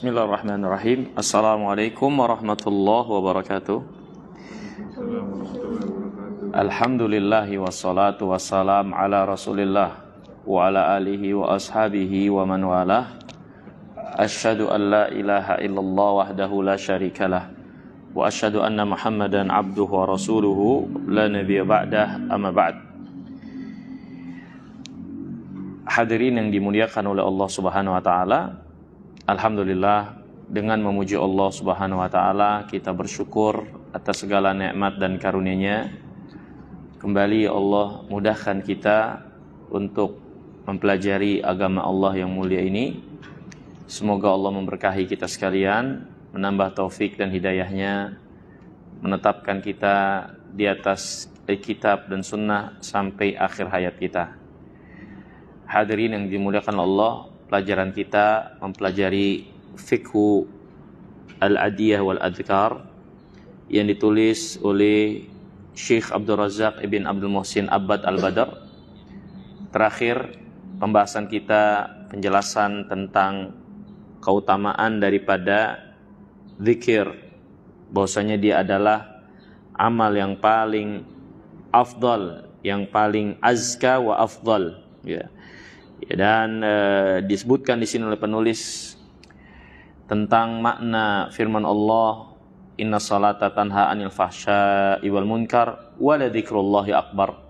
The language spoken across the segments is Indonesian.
Bismillahirrahmanirrahim. Assalamualaikum warahmatullahi wabarakatuh. Alhamdulillahi wassalatu wassalam ala rasulillah wa ala alihi wa ashabihi wa man walah. Asyhadu an la ilaha illallah wahdahu la syarikalah wa asyhadu anna Muhammadan abduhu wa rasuluhu la nabiyya ba'dah, amma ba'd. Hadirin yang dimuliakan oleh Allah Subhanahu wa taala, alhamdulillah, dengan memuji Allah Subhanahu wa taala kita bersyukur atas segala nikmat dan karunia-Nya. Kembali Allah mudahkan kita untuk mempelajari agama Allah yang mulia ini. Semoga Allah memberkahi kita sekalian, menambah taufik dan hidayah-Nya, menetapkan kita di atas kitab dan sunnah sampai akhir hayat kita. Hadirin yang dimuliakan Allah, pelajaran kita mempelajari Fiqhu Al-Adiyah wal-Adhkar yang ditulis oleh Syekh Abdul Razak ibn Abdul Muhsin Abbad Al-Badr. Terakhir pembahasan kita penjelasan tentang keutamaan daripada zikir, bahwasanya dia adalah amal yang paling afdal, yang paling azka wa afdal, ya. Dan disebutkan di sini oleh penulis tentang makna firman Allah, inna salata tanha anil fahsya'i wal munkar wa la dzikrullahi akbar.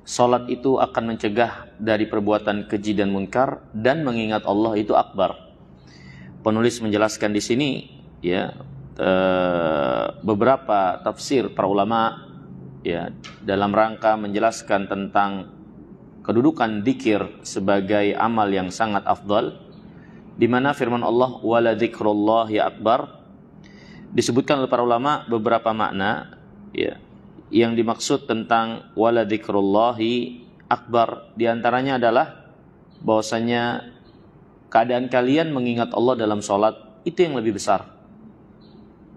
Salat itu akan mencegah dari perbuatan keji dan munkar, dan mengingat Allah itu akbar. Penulis menjelaskan di sini, ya, beberapa tafsir para ulama, ya, dalam rangka menjelaskan tentang kedudukan dzikir sebagai amal yang sangat afdal, di mana firman Allah wala dzikrullahi akbar disebutkan oleh para ulama beberapa makna, ya, yang dimaksud tentang wala dzikrullahi akbar. Di antaranya adalah bahwasanya keadaan kalian mengingat Allah dalam sholat itu yang lebih besar.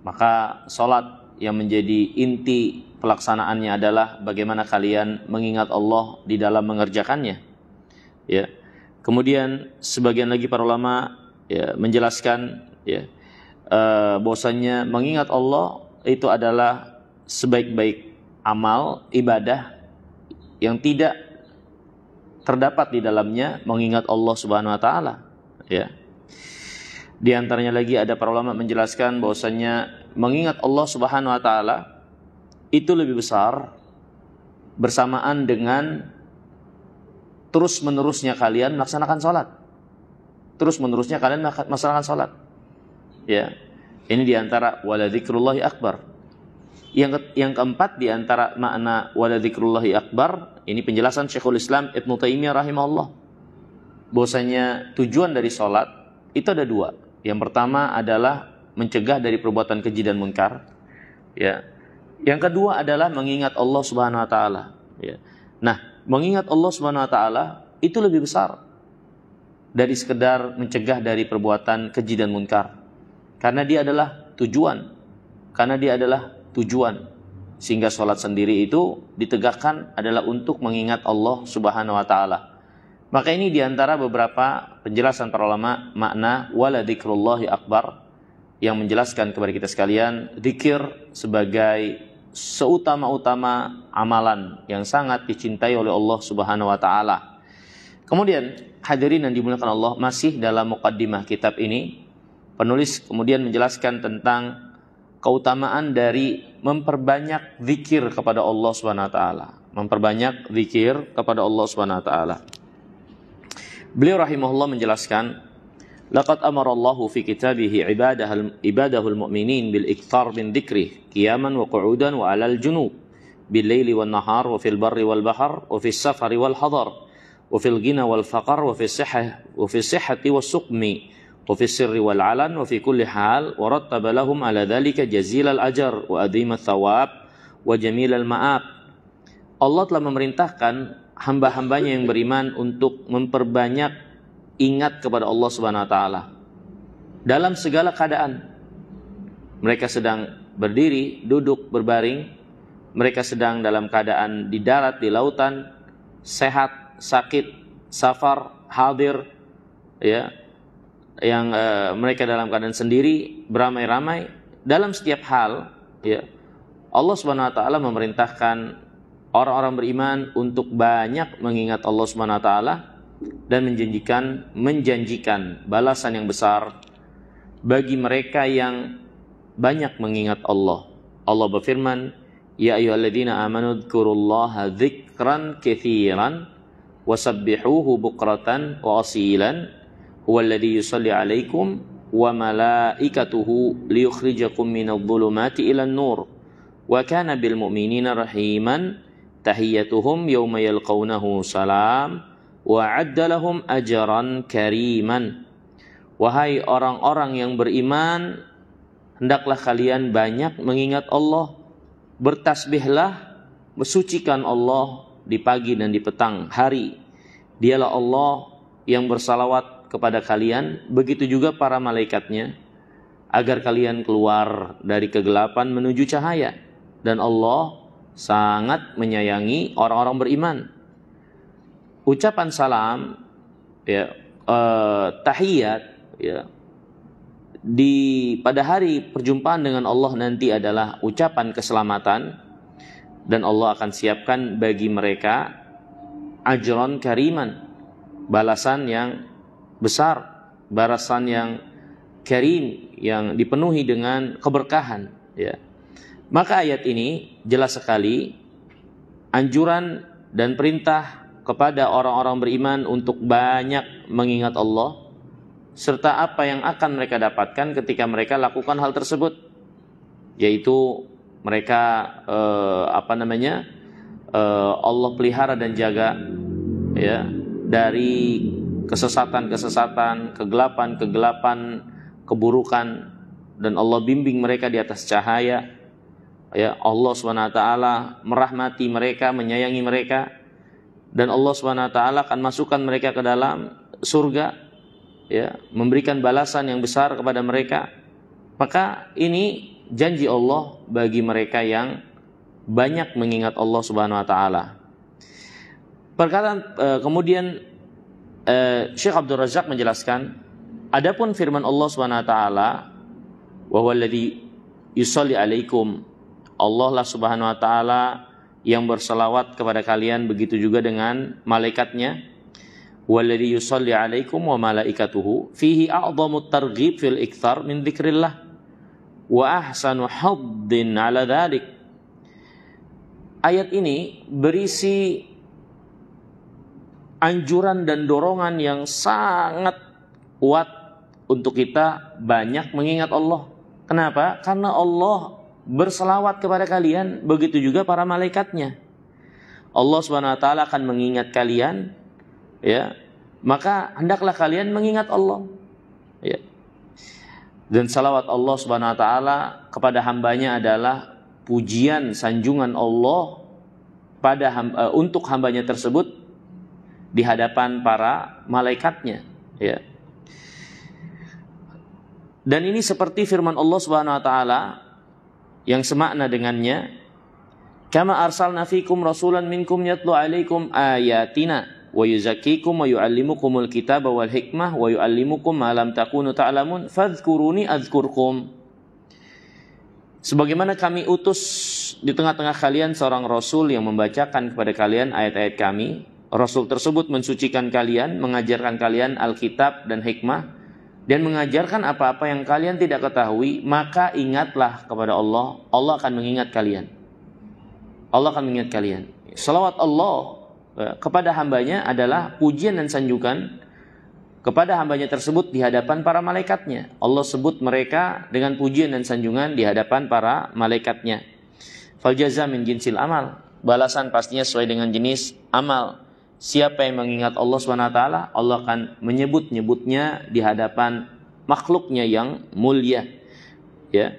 Maka sholat yang menjadi inti pelaksanaannya adalah bagaimana kalian mengingat Allah di dalam mengerjakannya, ya. Kemudian sebagian lagi para ulama, ya, menjelaskan, ya, bahwasanya mengingat Allah itu adalah sebaik-baik amal ibadah yang tidak terdapat di dalamnya mengingat Allah Subhanahu wa taala, ya. Di antaranya lagi ada para ulama menjelaskan bahwasanya mengingat Allah Subhanahu wa taala itu lebih besar bersamaan dengan terus-menerusnya kalian melaksanakan sholat. Terus-menerusnya kalian melaksanakan sholat, ya. Ini diantara wala dzikrullahi akbar. Yang keempat diantara makna wala dzikrullahi akbar, ini penjelasan Syekhul Islam Ibnu Taimiyah rahimahullah, bahwasanya tujuan dari sholat itu ada dua. Yang pertama adalah mencegah dari perbuatan keji dan munkar, ya. Yang kedua adalah mengingat Allah Subhanahu wa taala, ya. Nah, mengingat Allah Subhanahu wa taala itu lebih besar dari sekedar mencegah dari perbuatan keji dan munkar. Karena dia adalah tujuan. Karena dia adalah tujuan. Sehingga sholat sendiri itu ditegakkan adalah untuk mengingat Allah Subhanahu wa taala. Maka ini diantara beberapa penjelasan para ulama makna wala dzikrullahi akbar, yang menjelaskan kepada kita sekalian zikir sebagai seutama-utama amalan yang sangat dicintai oleh Allah Subhanahu wa taala. Kemudian hadirin yang dimuliakan Allah, masih dalam muqaddimah kitab ini, penulis kemudian menjelaskan tentang keutamaan dari memperbanyak zikir kepada Allah Subhanahu wa taala. Memperbanyak zikir kepada Allah Subhanahu wa taala. Beliau rahimahullah menjelaskan, laqad amara Allahu fi kitabihi ibadahul mu'minin bil ikthar min dzikrih qiyaman wa qu'udan wa 'alal junub bil laili wan nahar wa fil barri wal bahr wa fis safari wal hadar wa fil ghina wal faqr wa fis sihhati was suqmi wa fis sirri wal 'alan wa fi kulli hal wa rattaba lahum 'ala dzalika jazilal ajr wa adhimat thawab wa jamilal ma'ab. Allah telah memerintahkan hamba-hambanya yang beriman untuk memperbanyak ingat kepada Allah Subhanahu wa taala dalam segala keadaan. Mereka sedang berdiri, duduk, berbaring, mereka sedang dalam keadaan di darat, di lautan, sehat, sakit, safar, hadir, ya, mereka dalam keadaan sendiri beramai-ramai dalam setiap hal, ya. Allah Subhanahu wa taala memerintahkan orang-orang beriman untuk banyak mengingat Allah Subhanahu wa taala dan menjanjikan balasan yang besar bagi mereka yang banyak mengingat Allah. Allah berfirman, "Ya ayyuhalladzina amanu dzkurullaha dzikran katsiran wasabbihuhu bukratan wa asilan huwallazi yusalli 'alaikum wa malaikatuhu liyukhrijakum minadh-dhulumati ilan nur wa kana bil mu'minina rahiman tahiyyatuhum yawma yalqawnahu salam wa 'adda lahum ajran kariman." Wahai orang-orang yang beriman, hendaklah kalian banyak mengingat Allah, bertasbihlah, bersucikan Allah di pagi dan di petang hari. Dialah Allah yang bersalawat kepada kalian, begitu juga para malaikatnya, agar kalian keluar dari kegelapan menuju cahaya. Dan Allah sangat menyayangi orang-orang beriman. Ucapan salam, ya, tahiyat, ya, pada hari perjumpaan dengan Allah nanti adalah ucapan keselamatan, dan Allah akan siapkan bagi mereka ajron kariman, balasan yang besar, balasan yang karim, yang dipenuhi dengan keberkahan, ya. Maka ayat ini jelas sekali anjuran dan perintah kepada orang-orang beriman untuk banyak mengingat Allah, serta apa yang akan mereka dapatkan ketika mereka lakukan hal tersebut, yaitu mereka Allah pelihara dan jaga, ya, dari kesesatan-kesesatan, kegelapan-kegelapan, keburukan, dan Allah bimbing mereka di atas cahaya, ya. Allah SWT merahmati mereka, menyayangi mereka, dan Allah SWT akan masukkan mereka ke dalam surga, ya, memberikan balasan yang besar kepada mereka. Maka ini janji Allah bagi mereka yang banyak mengingat Allah Subhanahu wa taala. Perkataan kemudian Syekh Abdul Razak menjelaskan, adapun firman Allah Subhanahu wa taala, wa huwallazi yusalli alaikum, Allah lah Subhanahu wa taala yang berselawat kepada kalian, begitu juga dengan malaikatnya. Walladzi yusalli 'alaikum wa malaikatuhu fihi a'dhamut targhib fil iktsar min dzikrillah wa ahsanu haddin 'ala dzalik. Ayat ini berisi anjuran dan dorongan yang sangat kuat untuk kita banyak mengingat Allah. Kenapa? Karena Allah berselawat kepada kalian, begitu juga para malaikatnya. Allah Subhanahu wa taala akan mengingat kalian, ya, maka hendaklah kalian mengingat Allah, ya. Dan salawat Allah Subhanahu wa taala kepada hambanya adalah pujian, sanjungan Allah untuk hambanya tersebut di hadapan para malaikatnya, ya. Dan ini seperti firman Allah Subhanahu wa taala yang semakna dengannya, kama arsalna fikum rasulan minkum yatlu alaikum ayatina wa yuzakkikum wa yuallimukumul kitaba wal hikmah wa yuallimukum ma lam takunu ta'lamun fadhkuruni adzkurkum. Sebagaimana kami utus di tengah-tengah kalian seorang rasul yang membacakan kepada kalian ayat-ayat kami, rasul tersebut mensucikan kalian, mengajarkan kalian Alkitab dan hikmah, dan mengajarkan apa-apa yang kalian tidak ketahui, maka ingatlah kepada Allah. Allah akan mengingat kalian. Allah akan mengingat kalian. Salawat Allah kepada hambanya adalah pujian dan sanjungan kepada hambanya tersebut di hadapan para malaikatnya. Allah sebut mereka dengan pujian dan sanjungan di hadapan para malaikatnya. Fal jaza min jinsil amal. Balasan pastinya sesuai dengan jenis amal. Siapa yang mengingat Allah SWT, Allah akan menyebut-nyebutnya di hadapan makhluknya yang mulia, ya.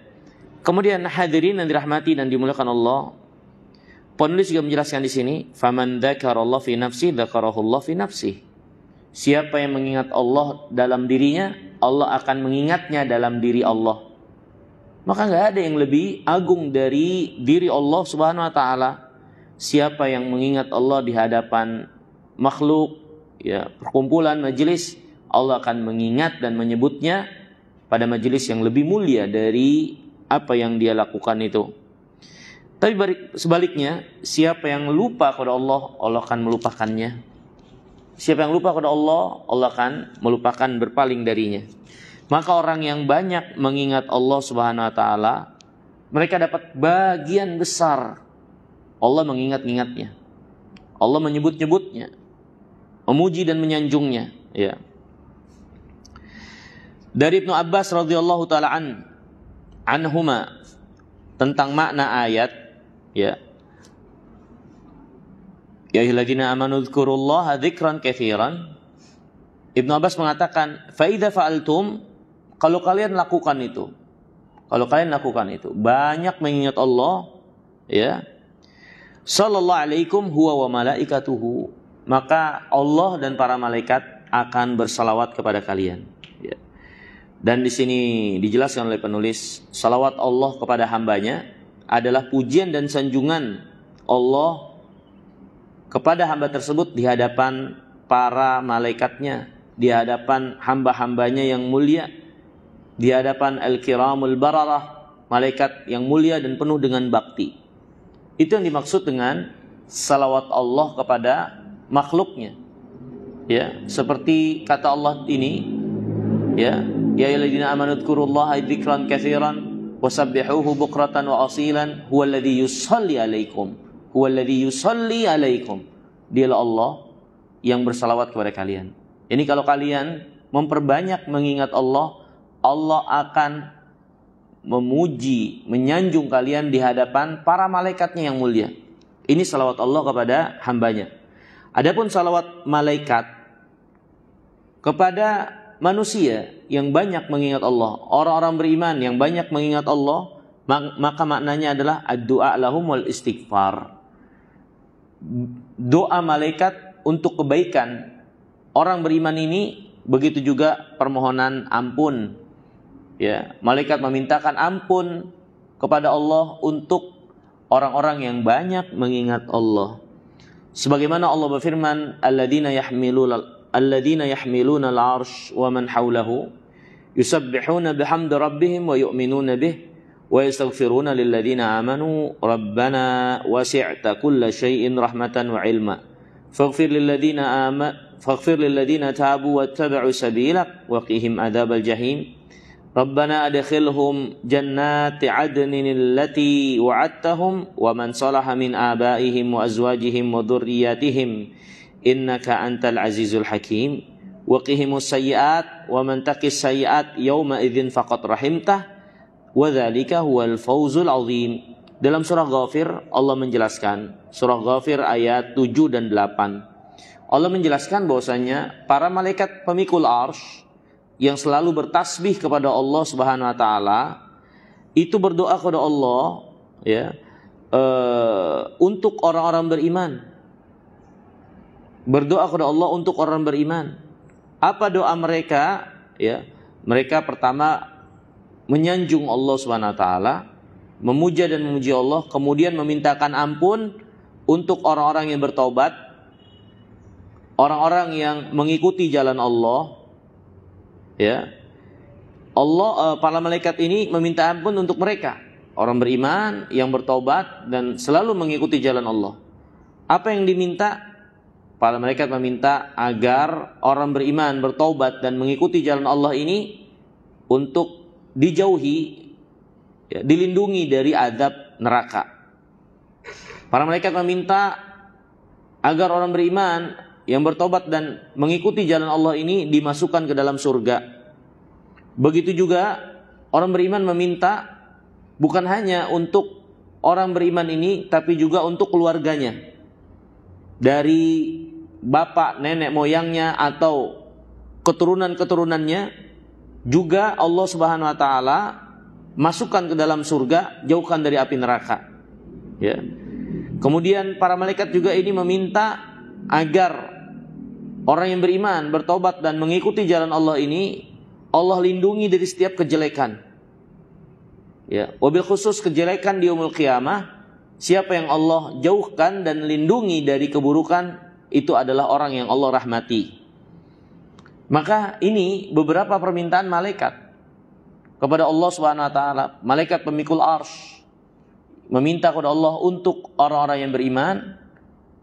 Kemudian hadirin yang dirahmati dan dimuliakan Allah, penulis juga menjelaskan di sini, faman dzakarallahu fi nafsi dzakarahullahu fi nafsi. Siapa yang mengingat Allah dalam dirinya, Allah akan mengingatnya dalam diri Allah. Maka nggak ada yang lebih agung dari diri Allah Subhanahu wa taala. Siapa yang mengingat Allah di hadapan makhluk, ya, perkumpulan majelis, Allah akan mengingat dan menyebutnya pada majelis yang lebih mulia dari apa yang dia lakukan itu. Tapi sebaliknya, siapa yang lupa kepada Allah, Allah akan melupakannya. Siapa yang lupa kepada Allah, Allah akan melupakan, berpaling darinya. Maka orang yang banyak mengingat Allah Subhanahu wa taala, mereka dapat bagian besar. Allah mengingat-ingatnya. Allah menyebut-nyebutnya, memuji dan menyanjungnya, ya. Dari Ibnu Abbas radhiyallahu taala anhuma tentang makna ayat, ya. Ya ayyuhalladzina amanu dzkurullaha dzikran katsiran. Ibnu Abbas mengatakan, fa idza fa'altum, kalau kalian lakukan itu. Kalau kalian lakukan itu, banyak mengingat Allah, ya. Sallallahu alaikum huwa wa malaikatuhu, maka Allah dan para malaikat akan bersalawat kepada kalian. Ya. Dan di sini dijelaskan oleh penulis, salawat Allah kepada hambanya adalah pujian dan sanjungan Allah kepada hamba tersebut di hadapan para malaikatnya, di hadapan hamba-hambanya yang mulia, di hadapan al-kiramul bararah, malaikat yang mulia dan penuh dengan bakti. Itu yang dimaksud dengan salawat Allah kepada makhluknya. Ya, seperti kata Allah ini, ya, ya ayyuhalladzina amanu dzkurullaha dzikran katsiran wasabbihuhu bukratan wa asilan huwallazi yusalli alaikum. Huwallazi yusalli alaikum. Dialah Allah yang bersalawat kepada kalian. Ini kalau kalian memperbanyak mengingat Allah, Allah akan memuji, menyanjung kalian di hadapan para malaikatnya yang mulia. Ini salawat Allah kepada hambanya. Adapun salawat malaikat kepada manusia yang banyak mengingat Allah, orang-orang beriman yang banyak mengingat Allah, maka maknanya adalah ad-du'a lahum wal istighfar. Doa malaikat untuk kebaikan orang beriman ini, begitu juga permohonan ampun. Ya, malaikat memintakan ampun kepada Allah untuk orang-orang yang banyak mengingat Allah. Sebagaimana Allah berfirman, alladzina yahmiluna al-'arsy wa man hawlahu yusabbihuna bihamdi rabbihim wa yu'minuna bih wa yastaghfiruna lilladzina amanu rabbana wasi'ta kulla syai'in rahmatan wa 'ilma faghfir lilladzina tabu wattaba'u sabilak wa qihim adzabal jahim. Rabbana adkhilhum jannati 'adnin allati wa'adtahum wa man salaha min abaihim wa azwajihim wa dhurriyyatihim innaka antal azizul hakim wa qihimus sayyi'at wa man taqis sayyi'at yawma idzin faqad rahimtah wa dzalika huwal fawzul 'azim. Dalam surah Ghafir Allah menjelaskan, surah Ghafir ayat 7 dan 8. Allah menjelaskan bahwasanya para malaikat pemikul arsy yang selalu bertasbih kepada Allah Subhanahu wa taala itu berdoa kepada Allah, ya, untuk orang-orang beriman. Berdoa kepada Allah untuk orang beriman. Apa doa mereka? Ya, mereka pertama menyanjung Allah Subhanahu wa taala, memuja dan memuji Allah, kemudian memintakan ampun untuk orang-orang yang bertaubat, orang-orang yang mengikuti jalan Allah. Ya, Allah, para malaikat ini meminta ampun untuk mereka, orang beriman yang bertaubat dan selalu mengikuti jalan Allah. Apa yang diminta? Para malaikat meminta agar orang beriman bertaubat dan mengikuti jalan Allah ini untuk dijauhi, ya, dilindungi dari azab neraka. Para malaikat meminta agar orang beriman yang bertobat dan mengikuti jalan Allah ini dimasukkan ke dalam surga. Begitu juga orang beriman meminta bukan hanya untuk orang beriman ini, tapi juga untuk keluarganya, dari bapak, nenek moyangnya atau keturunan-keturunannya, juga Allah Subhanahu wa taala masukkan ke dalam surga, jauhkan dari api neraka. Ya. Kemudian para malaikat juga ini meminta agar orang yang beriman, bertobat dan mengikuti jalan Allah ini Allah lindungi dari setiap kejelekan. Ya, wabil khusus kejelekan di yaumul qiyamah, siapa yang Allah jauhkan dan lindungi dari keburukan, itu adalah orang yang Allah rahmati. Maka ini beberapa permintaan malaikat kepada Allah Subhanahu wa taala. Malaikat pemikul arsy meminta kepada Allah untuk orang-orang yang beriman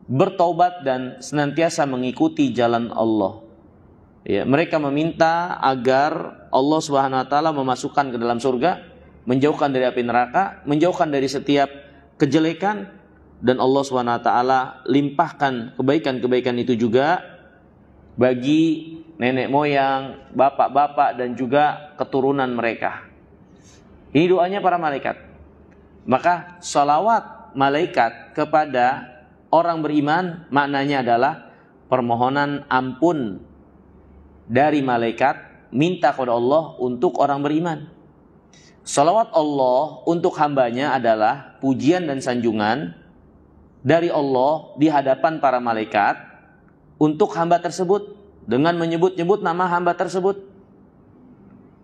bertaubat dan senantiasa mengikuti jalan Allah. Ya, mereka meminta agar Allah Subhanahu wa taala memasukkan ke dalam surga, menjauhkan dari api neraka, menjauhkan dari setiap kejelekan, dan Allah Subhanahu wa taala limpahkan kebaikan-kebaikan itu juga bagi nenek moyang, bapak-bapak dan juga keturunan mereka. Ini doanya para malaikat. Maka salawat malaikat kepada orang beriman maknanya adalah permohonan ampun dari malaikat minta kepada Allah untuk orang beriman. Salawat Allah untuk hambanya adalah pujian dan sanjungan dari Allah di hadapan para malaikat untuk hamba tersebut dengan menyebut-nyebut nama hamba tersebut.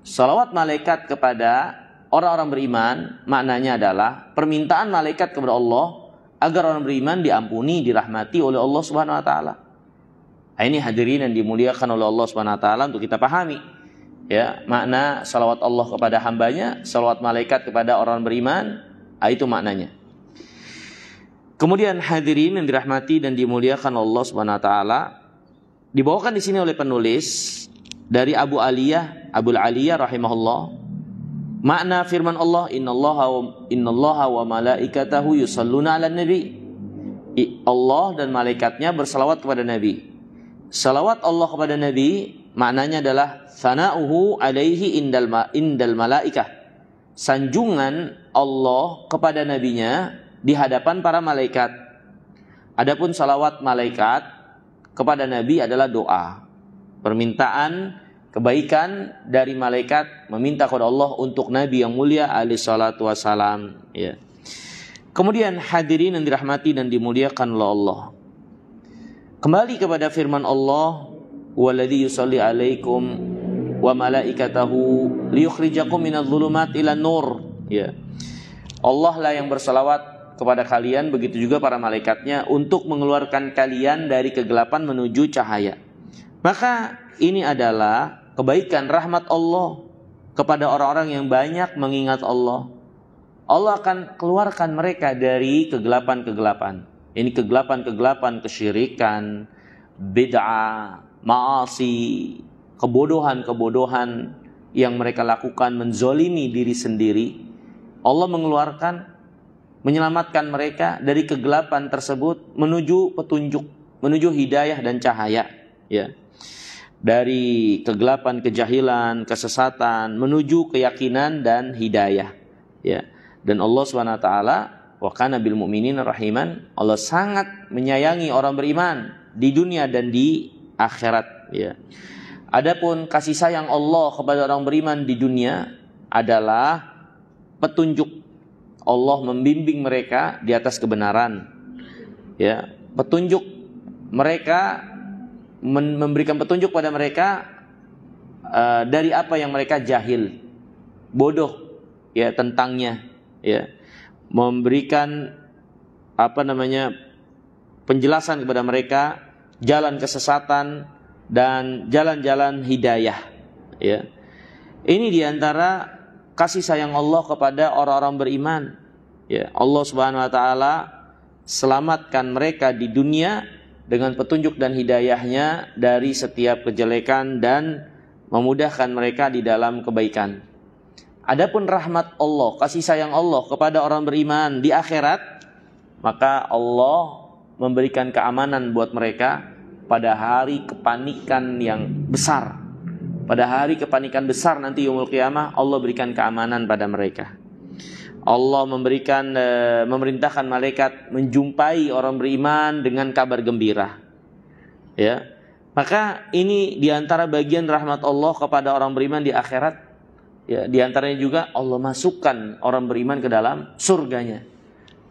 Salawat malaikat kepada orang-orang beriman maknanya adalah permintaan malaikat kepada Allah agar orang beriman diampuni, dirahmati oleh Allah Subhanahu wa taala. Ini hadirin yang dimuliakan oleh Allah Subhanahu wa taala untuk kita pahami. Ya, makna salawat Allah kepada hambanya, salawat malaikat kepada orang beriman, itu maknanya. Kemudian hadirin yang dirahmati dan dimuliakan Allah Subhanahu wa taala, dibawakan di sini oleh penulis dari Abul Aliyah rahimahullah, makna firman Allah, innallaha wa malaikatahu yusalluna 'alan nabi. Allah dan malaikatnya bersalawat kepada Nabi. Salawat Allah kepada Nabi maknanya adalah sana'uhu alaihi indal malaikah. Sanjungan Allah kepada nabinya di hadapan para malaikat. Adapun salawat malaikat kepada Nabi adalah doa, permintaan kebaikan dari malaikat meminta kepada Allah untuk Nabi yang mulia alaihi salatu wassalam. Ya. Kemudian hadirin yang dirahmati dan dimuliakan oleh Allah, kembali kepada firman Allah, waladzi yusalli alaikum wa malaikatahu liyukhrijakum minadh-dhulumati ilan nur. Ya. Allah lah yang bersalawat kepada kalian, begitu juga para malaikatnya, untuk mengeluarkan kalian dari kegelapan menuju cahaya. Maka ini adalah kebaikan rahmat Allah kepada orang-orang yang banyak mengingat Allah. Allah akan keluarkan mereka dari kegelapan-kegelapan. Ini kegelapan-kegelapan kesyirikan, bid'ah, ma'asi, kebodohan-kebodohan yang mereka lakukan, menzolimi diri sendiri. Allah menyelamatkan mereka dari kegelapan tersebut menuju petunjuk, menuju hidayah dan cahaya. Ya. Dari kegelapan, kejahilan, kesesatan menuju keyakinan dan hidayah. Ya. Dan Allah SWT wa kana bil mu'minina rahiman, Allah sangat menyayangi orang beriman di dunia dan di akhirat. Ya. Adapun kasih sayang Allah kepada orang beriman di dunia adalah petunjuk. Allah membimbing mereka di atas kebenaran. Ya, petunjuk mereka, memberikan petunjuk pada mereka dari apa yang mereka jahil, bodoh ya tentangnya. Ya, memberikan penjelasan kepada mereka jalan kesesatan dan jalan-jalan hidayah. Ya, ini diantara kasih sayang Allah kepada orang-orang beriman. Ya, Allah Subhanahu wa taala selamatkan mereka di dunia dengan petunjuk dan hidayahnya dari setiap kejelekan dan memudahkan mereka di dalam kebaikan. Adapun rahmat Allah, kasih sayang Allah kepada orang beriman di akhirat, maka Allah memberikan keamanan buat mereka pada hari kepanikan yang besar. Pada hari kepanikan besar nanti yaumul qiyamah, Allah berikan keamanan pada mereka. Allah memerintahkan malaikat menjumpai orang beriman dengan kabar gembira. Ya. Maka ini diantara bagian rahmat Allah kepada orang beriman di akhirat. Ya, diantaranya juga Allah masukkan orang beriman ke dalam surganya.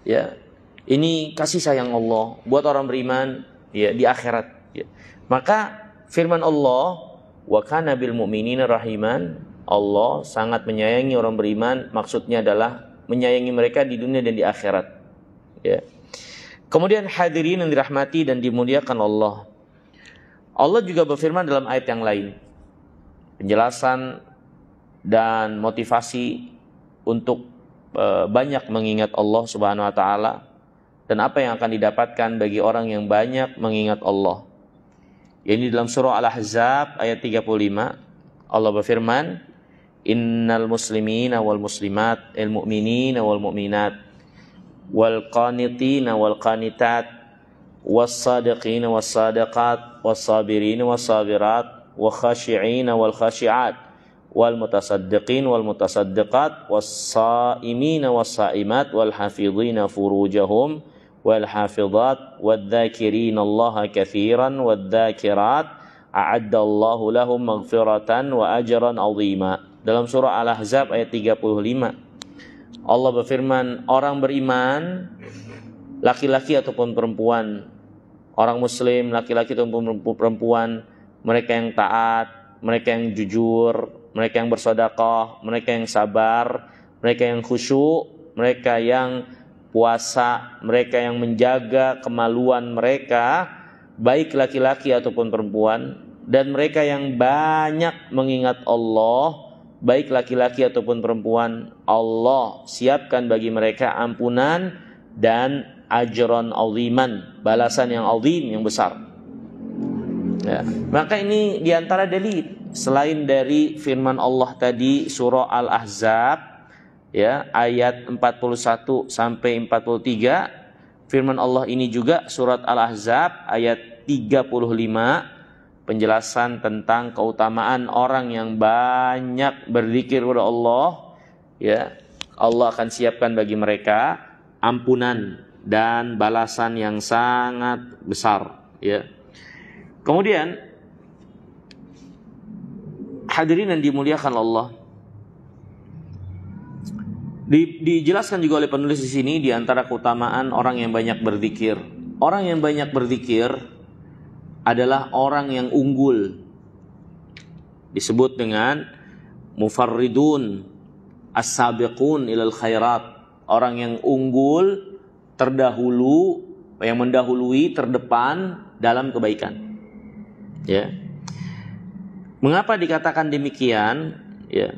Ya. Ini kasih sayang Allah buat orang beriman ya di akhirat. Ya. Maka firman Allah, wa kana bil mu'minina rahiman, Allah sangat menyayangi orang beriman, maksudnya adalah menyayangi mereka di dunia dan di akhirat. Ya. Kemudian hadirin yang dirahmati dan dimuliakan Allah, Allah juga berfirman dalam ayat yang lain, penjelasan dan motivasi untuk banyak mengingat Allah Subhanahu wa taala dan apa yang akan didapatkan bagi orang yang banyak mengingat Allah. Ini dalam surah Al-Ahzab ayat 35. Allah berfirman, "Innal muslimina wal muslimat, al mu'minina wal mu'minat, wal qanitina wal qanitat, was sadiqina was sadiqat, was sabirina was sabirat, wa khashi'ina wal khashi'at, wal mutasaddiqin wal mutasaddiqat, was saimina was saimat, wal hafidhina furujahum wal hafidhat, wad dzakirina Allah katsiran wad dzakirat, a'adda Allahu lahum maghfiratan wa ajran 'azima." Dalam surah Al-Ahzab ayat 35, Allah berfirman, orang beriman, laki-laki ataupun perempuan, orang muslim, laki-laki ataupun perempuan, mereka yang taat, mereka yang jujur, mereka yang bersedekah, mereka yang sabar, mereka yang khusyuk, mereka yang puasa, mereka yang menjaga kemaluan mereka, baik laki-laki ataupun perempuan, dan mereka yang banyak mengingat Allah, baik laki-laki ataupun perempuan, Allah siapkan bagi mereka ampunan dan ajran aziman, balasan yang azim, yang besar. Ya. Maka ini diantara dalil selain dari firman Allah tadi surah Al-Ahzab ya ayat 41 sampai 43, firman Allah ini juga surat Al-Ahzab ayat 35, penjelasan tentang keutamaan orang yang banyak berzikir kepada Allah, ya. Allah akan siapkan bagi mereka ampunan dan balasan yang sangat besar, ya. Kemudian hadirin yang dimuliakan Allah, dijelaskan juga oleh penulis di sini di antara keutamaan orang yang banyak berzikir. Orang yang banyak berzikir adalah orang yang unggul. Disebut dengan mufarridun as-sabiqun ilal khairat. Orang yang unggul, terdahulu, yang mendahului, terdepan dalam kebaikan. Ya. Mengapa dikatakan demikian? Ya.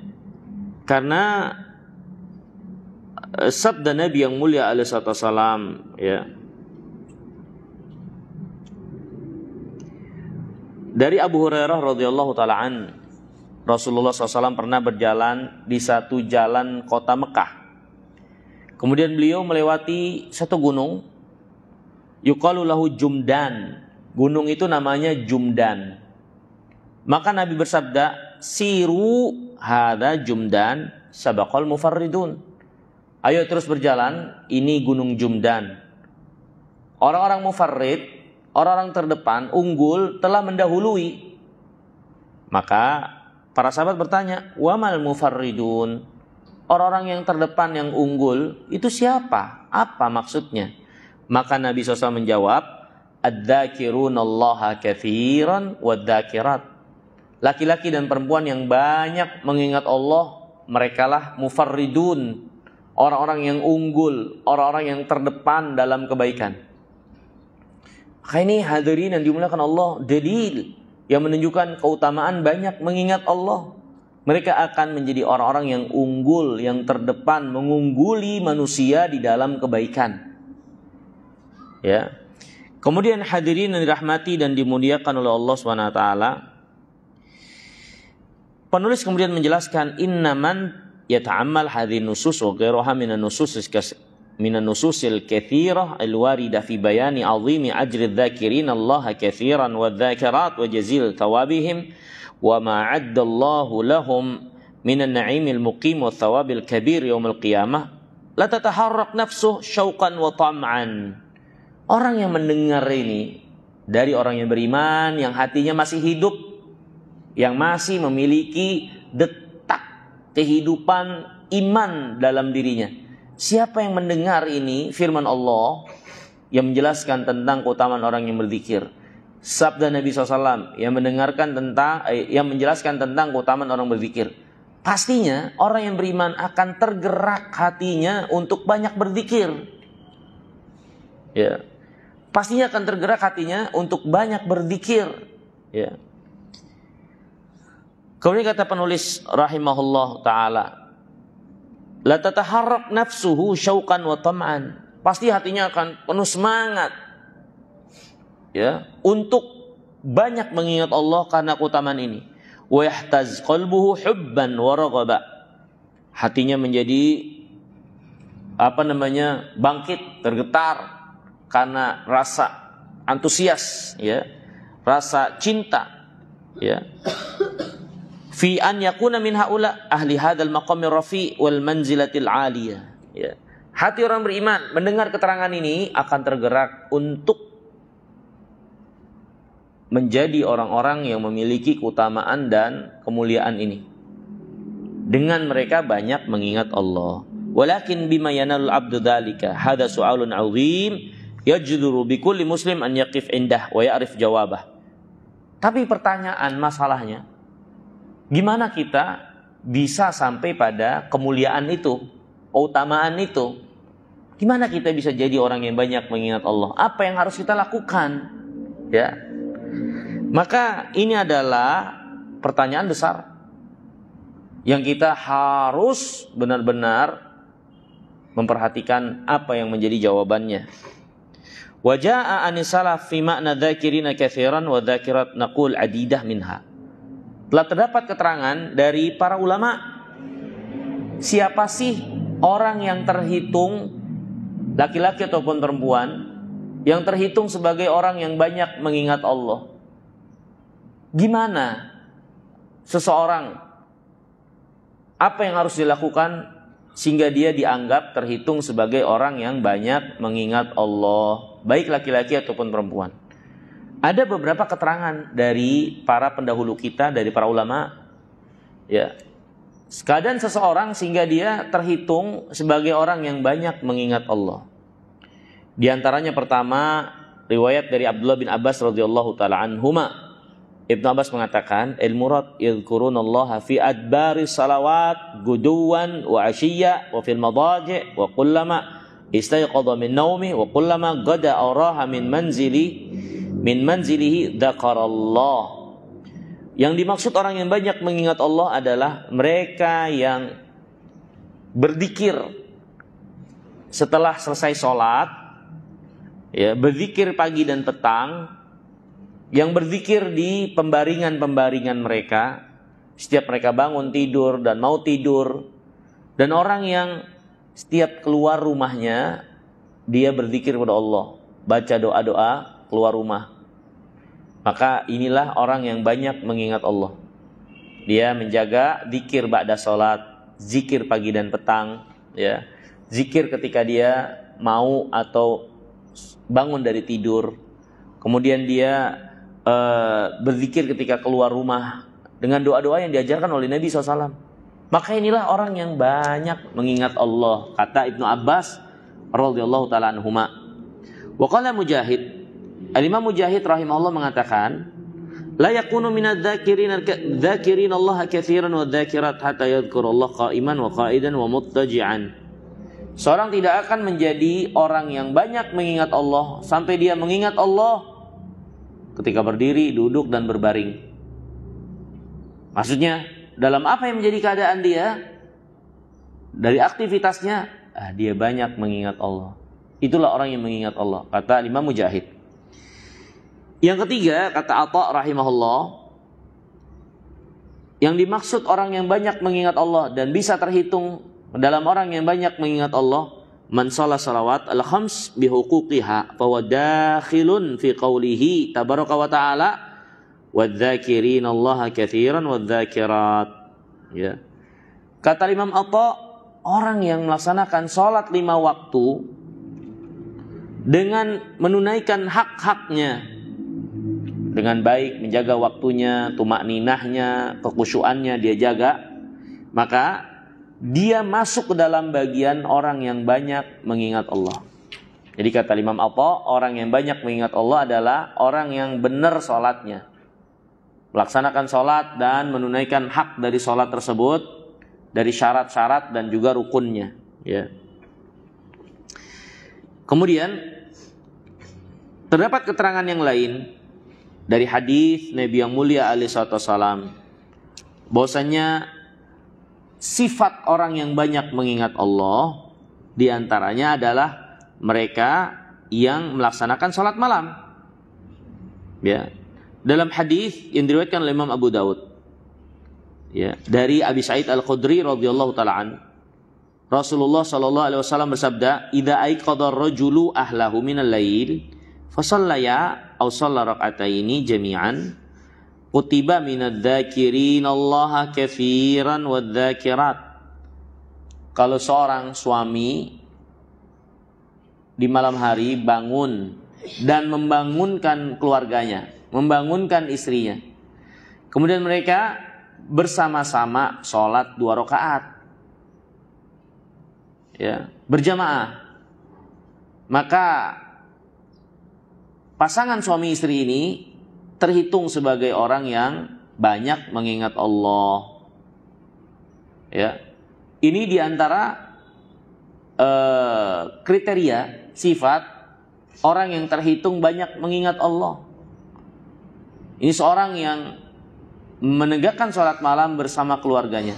Karena sabda Nabi yang mulia alaihi wasallam, ya, dari Abu Hurairah radhiyallahu taala an, Rasulullah SAW pernah berjalan di satu jalan kota Mekah. Kemudian beliau melewati satu gunung, yuqalu lahu Jumdan. Gunung itu namanya Jumdan. Maka Nabi bersabda, "Siru hadza Jumdan sabaqal mufarridun." Ayo terus berjalan, ini gunung Jumdan. Orang-orang mufarrid, orang-orang terdepan, unggul, telah mendahului. Maka para sahabat bertanya, "Wamal mufarridun?" Orang-orang yang terdepan, yang unggul, itu siapa? Apa maksudnya? Maka Nabi SAW menjawab, "Adz-dzakirunallaha katsiran wadz-dzakirat." Laki-laki dan perempuan yang banyak mengingat Allah, merekalah mufarridun, orang-orang yang unggul, orang-orang yang terdepan dalam kebaikan. Maka ini hadirin yang dimuliakan Allah, dalil yang menunjukkan keutamaan banyak mengingat Allah. Mereka akan menjadi orang-orang yang unggul, yang terdepan, mengungguli manusia di dalam kebaikan. Ya. Kemudian hadirin yang dirahmati dan dimuliakan oleh Allah SWT, penulis kemudian menjelaskan, innaman yata'ammal hadhihi nusus wa ghairuha minan nususil katsirah alwarida fi bayani 'azimi ajri adh-dhakirin Allah katsiran wadh-dhakirat wa jazil thawabihim wa ma 'adda Allah lahum minan na'imil muqim wa thawabil kabir yaumil qiyamah la tataharrak nafsuhu syauqan wa tam'an. Orang yang mendengar ini dari orang yang beriman, yang hatinya masih hidup, yang masih memiliki detak kehidupan iman dalam dirinya. Siapa yang mendengar ini firman Allah yang menjelaskan tentang keutamaan orang yang berzikir, sabda Nabi SAW yang mendengarkan tentang yang menjelaskan tentang keutamaan orang berzikir, pastinya orang yang beriman akan tergerak hatinya untuk banyak berzikir. Ya, pastinya akan tergerak hatinya untuk banyak berzikir. Ya. Kemudian kata penulis rahimahullah ta'ala, la tataharrak nafsuhu syauqan wa tam'an. Pasti hatinya akan penuh semangat, ya, untuk banyak mengingat Allah karena keutamaan ini. Wa yahtaz qalbuhu hubban wa raghaba. Hatinya menjadi bangkit, tergetar karena rasa antusias, ya, rasa cinta, ya. Fi an yakuna min haula ahli hadzal maqamir rafi wal manzilatil aliyah, ya. Hati orang beriman mendengar keterangan ini akan tergerak untuk menjadi orang-orang yang memiliki keutamaan dan kemuliaan ini. Dengan mereka banyak mengingat Allah. Walakin bima yanalul abdu dzalika hadza su'alun 'azim yajduru bi kulli muslim an yaqif indah wa ya'rif jawabah. Tapi pertanyaan masalahnya, gimana kita bisa sampai pada kemuliaan itu, keutamaan itu? Gimana kita bisa jadi orang yang banyak mengingat Allah? Apa yang harus kita lakukan? Ya. Maka ini adalah pertanyaan besar yang kita harus benar-benar memperhatikan apa yang menjadi jawabannya. Wa jaa'a anisalaf fi ma'na dzakirina katsiran wa dzakirat naqul adidah minha. Telah terdapat keterangan dari para ulama, siapa sih orang yang terhitung, laki-laki ataupun perempuan, yang terhitung sebagai orang yang banyak mengingat Allah. Gimana seseorang, apa yang harus dilakukan sehingga dia dianggap terhitung sebagai orang yang banyak mengingat Allah, baik laki-laki ataupun perempuan? Ada beberapa keterangan dari para pendahulu kita, dari para ulama, ya, keadaan seseorang sehingga dia terhitung sebagai orang yang banyak mengingat Allah. Di antaranya pertama, riwayat dari Abdullah bin Abbas radhiyallahu taala anhuma. Ibnu Abbas mengatakan, "Al-murad yadhkurunallaha fi adbari salawat guduwan wa ashiyya wa fil madaji' wa kullama istayqadha min naumi wa kullama gada aw raha min manzilihi dzakarallah." Yang dimaksud orang yang banyak mengingat Allah adalah mereka yang berzikir setelah selesai sholat, ya, berzikir pagi dan petang, yang berzikir di pembaringan-pembaringan mereka setiap mereka bangun tidur dan mau tidur, dan orang yang setiap keluar rumahnya dia berzikir kepada Allah, baca doa-doa keluar rumah. Maka inilah orang yang banyak mengingat Allah. Dia menjaga zikir ba'da salat, zikir pagi dan petang, ya. Zikir ketika dia mau atau bangun dari tidur. Kemudian dia berzikir ketika keluar rumah dengan doa-doa yang diajarkan oleh Nabi SAW. Maka inilah orang yang banyak mengingat Allah, kata Ibnu Abbas radhiyallahu taala anhuma. Wa qala Mujahid, Al-Imam Mujahid rahimahullah mengatakan, la yakunu minadz-dzakirin Allah katsiran wa dzakirat hatta yadhkurallah qa'iman wa qa'idan wa muttaji'an. Seorang tidak akan menjadi orang yang banyak mengingat Allah sampai dia mengingat Allah ketika berdiri, duduk dan berbaring. Maksudnya, dalam apa yang menjadi keadaan dia, dari aktivitasnya, dia banyak mengingat Allah. Itulah orang yang mengingat Allah, kata Imam Mujahid. Yang ketiga, kata Atha rahimahullah, yang dimaksud orang yang banyak mengingat Allah dan bisa terhitung dalam orang yang banyak mengingat Allah, man shalla salawat al-khams bihuquqiha fa huwa dakhilun fi qawlihi tabaraka wa ta'ala wadz-dzakirina Allaha katsiran wadz-dzakirat. Ya. Kata Imam Atha, orang yang melaksanakan salat 5 waktu dengan menunaikan hak-haknya dengan baik, menjaga waktunya, tumakninahnya, kekhusyuannya dia jaga, maka dia masuk ke dalam bagian orang yang banyak mengingat Allah. Jadi kata Imam Atha, orang yang banyak mengingat Allah adalah orang yang benar sholatnya, melaksanakan sholat dan menunaikan hak dari sholat tersebut, dari syarat-syarat dan juga rukunnya, ya. Kemudian terdapat keterangan yang lain dari hadis Nabi yang mulia alaihi salatu wasallam, bahwasanya sifat orang yang banyak mengingat Allah diantaranya adalah mereka yang melaksanakan sholat malam. Ya, dalam hadis yang diriwayatkan oleh Imam Abu Daud, ya, dari Abi Sa'id Al-Khudri radhiyallahu taala an, Rasulullah sallallahu alaihi wasallam bersabda, "Idza aiqadha ar-rajulu ahlahu minal lail, fa shallaya aw shalla rak'ataini jami'an, kutiba minadz-dzakirin Allah katsiran wadz-dzakirat." Kalau seorang suami di malam hari bangun dan membangunkan keluarganya, membangunkan istrinya, kemudian mereka bersama-sama sholat 2 rakaat, ya, berjamaah, maka pasangan suami istri ini terhitung sebagai orang yang banyak mengingat Allah. Ya, ini diantara kriteria sifat orang yang terhitung banyak mengingat Allah. Ini seorang yang menegakkan sholat malam bersama keluarganya.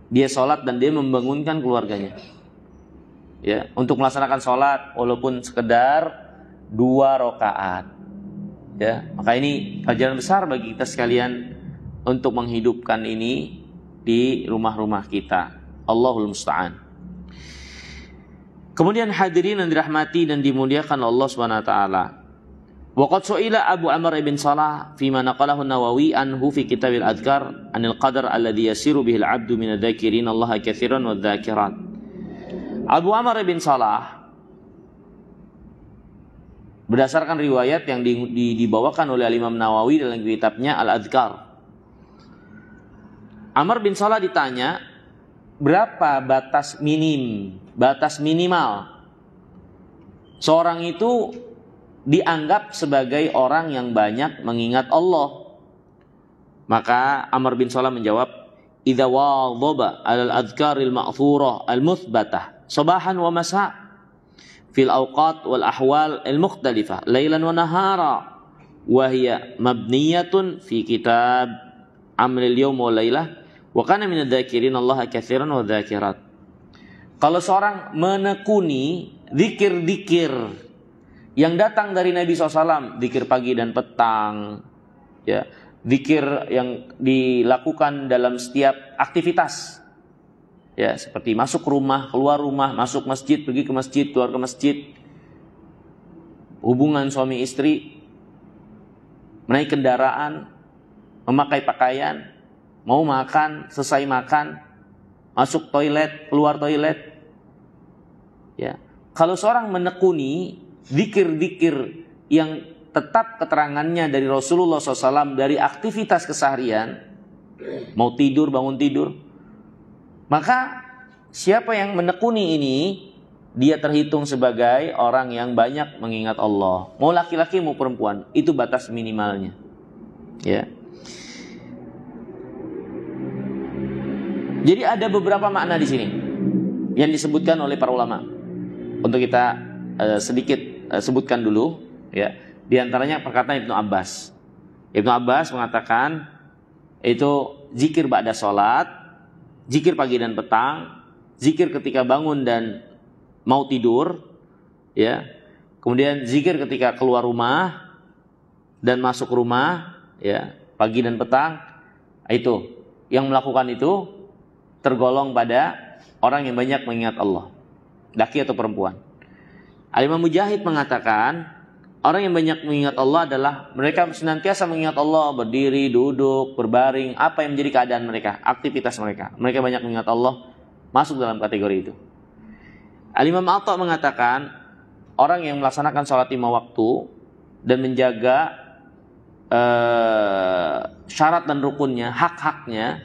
Dia sholat dan dia membangunkan keluarganya, ya, untuk melaksanakan sholat walaupun sekedar 2 rakaat. Ya, maka ini pelajaran besar bagi kita sekalian untuk menghidupkan ini di rumah-rumah kita. Allahul musta'an. Kemudian hadirin yang dirahmati dan dimuliakan Allah Subhanahu wa taala. Waqad su'ila Abu Amr ibn Salah fima naqalahu an-Nawawi anhu fi Kitabil Adhkar anil qadar alladhi yasiru bihil 'abdu min adh-dhakirin Allah katsiran wadh-dhakirat. Abu Amr ibn Salah berdasarkan riwayat yang dibawakan oleh Imam Nawawi dalam kitabnya Al-Adhkar. Amr bin Salah ditanya, berapa batas minimal seorang itu dianggap sebagai orang yang banyak mengingat Allah? Maka Amr bin Salah menjawab, idza wadhaba 'alal adhkaril ma'thurah al-muthbatah sabahan wa masa' fil awqat wal ahwal al-mukhtalifah lailan wa nahara wa hiya mabniyatun fi kitab amril yawm wa lailah wa kana minadz dzakirin Allah katsiran wa dzakirat. Kalau seorang menekuni zikir-zikir yang datang dari Nabi SAW, zikir pagi dan petang, ya, zikir yang dilakukan dalam setiap aktivitas, ya, seperti masuk rumah, keluar rumah, masuk masjid, pergi ke masjid, keluar ke masjid, hubungan suami istri, menaik kendaraan, memakai pakaian, mau makan, selesai makan, masuk toilet, keluar toilet, ya. Kalau seorang menekuni zikir-zikir yang tetap keterangannya dari Rasulullah SAW dari aktivitas keseharian, mau tidur, bangun tidur, maka siapa yang menekuni ini, dia terhitung sebagai orang yang banyak mengingat Allah. Mau laki-laki mau perempuan, itu batas minimalnya, ya. Jadi ada beberapa makna di sini yang disebutkan oleh para ulama. Untuk kita sedikit sebutkan dulu, ya. Di antaranya perkataan Ibnu Abbas. Ibnu Abbas mengatakan itu zikir ba'da sholat, zikir pagi dan petang, zikir ketika bangun dan mau tidur, ya. Kemudian zikir ketika keluar rumah dan masuk rumah, ya, pagi dan petang. Itu yang melakukan itu tergolong pada orang yang banyak mengingat Allah, laki atau perempuan. Al-Imam Mujahid mengatakan orang yang banyak mengingat Allah adalah mereka senantiasa mengingat Allah, berdiri, duduk, berbaring, apa yang menjadi keadaan mereka, aktivitas mereka. Mereka banyak mengingat Allah, masuk dalam kategori itu. Al-Imam Atha mengatakan orang yang melaksanakan sholat 5 waktu dan menjaga syarat dan rukunnya, hak-haknya,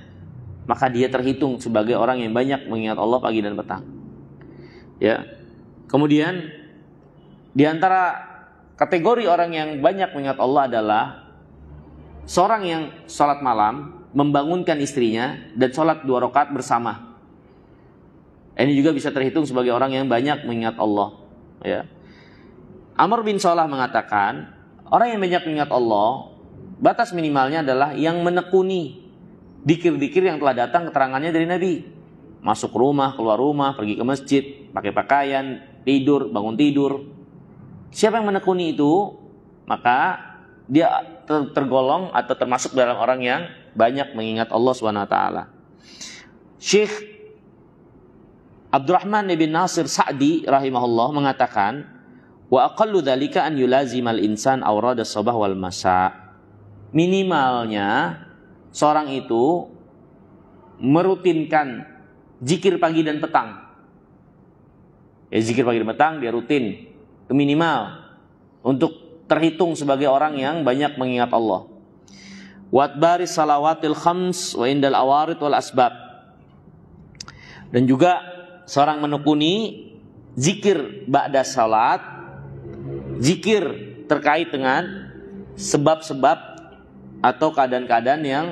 maka dia terhitung sebagai orang yang banyak mengingat Allah pagi dan petang. Ya. Kemudian di antara kategori orang yang banyak mengingat Allah adalah seorang yang sholat malam membangunkan istrinya dan sholat 2 rakaat bersama. Ini juga bisa terhitung sebagai orang yang banyak mengingat Allah. Ya. Amr bin Salah mengatakan orang yang banyak mengingat Allah, batas minimalnya adalah yang menekuni Dikir-dikir yang telah datang keterangannya dari Nabi. Masuk rumah, keluar rumah, pergi ke masjid, pakai pakaian, tidur, bangun tidur. Siapa yang menekuni itu, maka dia tergolong atau termasuk dalam orang yang banyak mengingat Allah SWT. Syekh Abdurrahman bin Nasir Sa'di rahimahullah mengatakan, wa aqallu dzalika an yulazimal insan awrad as-sabah wal masa. Minimalnya seorang itu merutinkan zikir pagi dan petang. Ya, zikir pagi dan petang dia rutin. Itu minimal untuk terhitung sebagai orang yang banyak mengingat Allah. Watbaris salawatil khams wa indal awarid wal asbab. Dan juga seorang menekuni zikir ba'da salat, zikir terkait dengan sebab-sebab atau keadaan-keadaan yang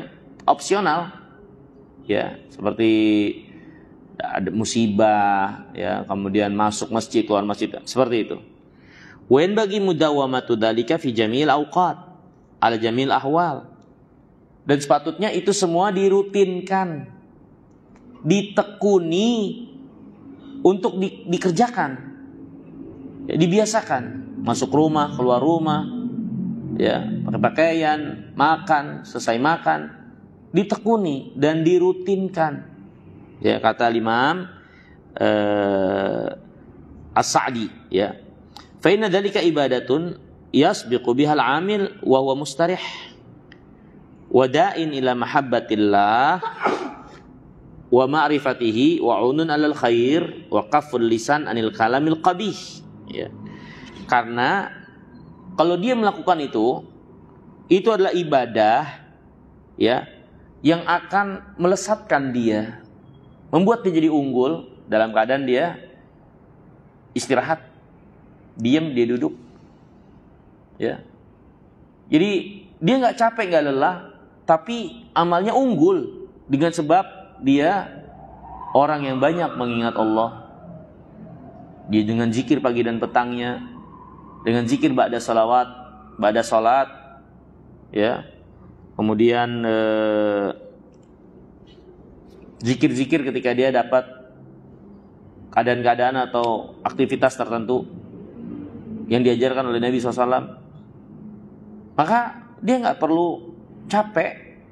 opsional, ya, seperti ada musibah, ya, kemudian masuk masjid, keluar masjid, seperti itu. Wa in bagi mudawamatu dzalika fi jamil awqat ala jamil ahwal. Dan sepatutnya itu semua dirutinkan, ditekuni untuk dikerjakan, ya, dibiasakan. Masuk rumah, keluar rumah, ya, pakai pakaian, makan, selesai makan, ditekuni dan dirutinkan. Ya, kata Imam As-Sa'di, ya. Fa inna dzalika ibadatun yasbiqu bihal 'amil wa huwa mustarih wa da'in ila mahabbatillah wa ma'rifatihi wa 'unun 'alal khair wa qafful lisan 'anil kalamil qabih, ya. Karena kalau dia melakukan itu adalah ibadah, ya, yang akan melesatkan dia, membuat dia jadi unggul dalam keadaan dia istirahat, diam, dia duduk, ya. Jadi dia nggak capek, nggak lelah, tapi amalnya unggul dengan sebab dia orang yang banyak mengingat Allah. Dia dengan zikir pagi dan petangnya, dengan zikir ba'da salawat, ba'da salat, ya. Kemudian zikir-zikir ketika dia dapat keadaan-keadaan atau aktivitas tertentu yang diajarkan oleh Nabi SAW, maka dia nggak perlu capek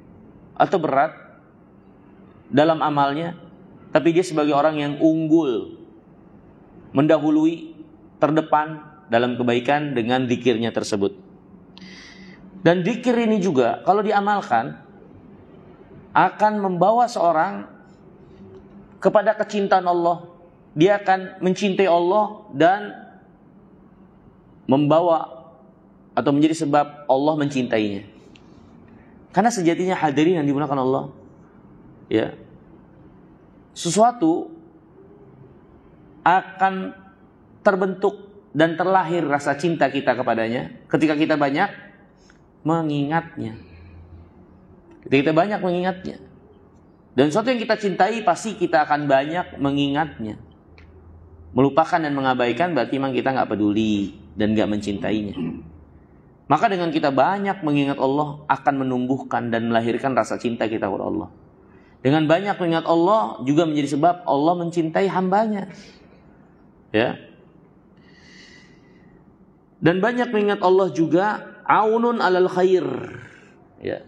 atau berat dalam amalnya, tapi dia sebagai orang yang unggul, mendahului, terdepan dalam kebaikan dengan zikirnya tersebut. Dan zikir ini juga kalau diamalkan akan membawa seorang kepada kecintaan Allah. Dia akan mencintai Allah dan membawa atau menjadi sebab Allah mencintainya. Karena sejatinya hadirin yang dimuliakan Allah, ya, sesuatu akan terbentuk dan terlahir rasa cinta kita kepadanya ketika kita banyak mengingatnya. Ketika kita banyak mengingatnya. Dan sesuatu yang kita cintai pasti kita akan banyak mengingatnya. Melupakan dan mengabaikan berarti memang kita nggak peduli dan nggak mencintainya. Maka dengan kita banyak mengingat Allah akan menumbuhkan dan melahirkan rasa cinta kita kepada Allah. Dengan banyak mengingat Allah juga menjadi sebab Allah mencintai hambanya, ya. Dan banyak mengingat Allah juga aunun alal khair, ya,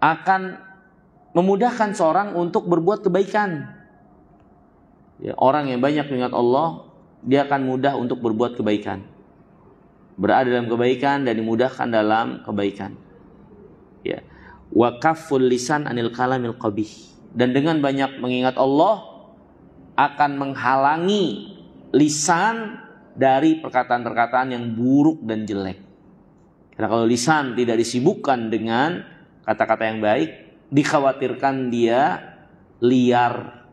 akan memudahkan seorang untuk berbuat kebaikan. Ya, orang yang banyak mengingat Allah, dia akan mudah untuk berbuat kebaikan, berada dalam kebaikan dan dimudahkan dalam kebaikan. Ya, wa kafful lisan anil kalamil qabih. Dan dengan banyak mengingat Allah akan menghalangi lisan dari perkataan-perkataan yang buruk dan jelek. Karena kalau lisan tidak disibukkan dengan kata-kata yang baik, dikhawatirkan dia liar,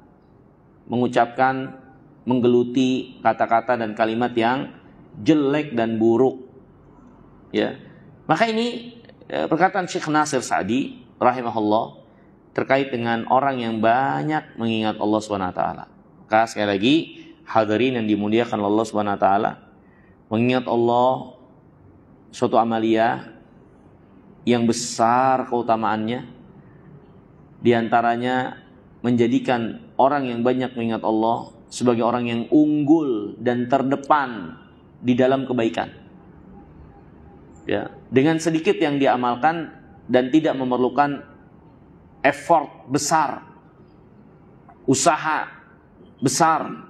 mengucapkan, menggeluti kata-kata dan kalimat yang jelek dan buruk, ya. Maka ini perkataan Syekh Nasir Sa'di rahimahullah terkait dengan orang yang banyak mengingat Allah SWT. Maka sekali lagi hadirin yang dimuliakan Allah SWT, mengingat Allah suatu amalia yang besar keutamaannya, Di antaranya menjadikan orang yang banyak mengingat Allah sebagai orang yang unggul dan terdepan di dalam kebaikan. Ya, dengan sedikit yang diamalkan dan tidak memerlukan effort besar, usaha besar,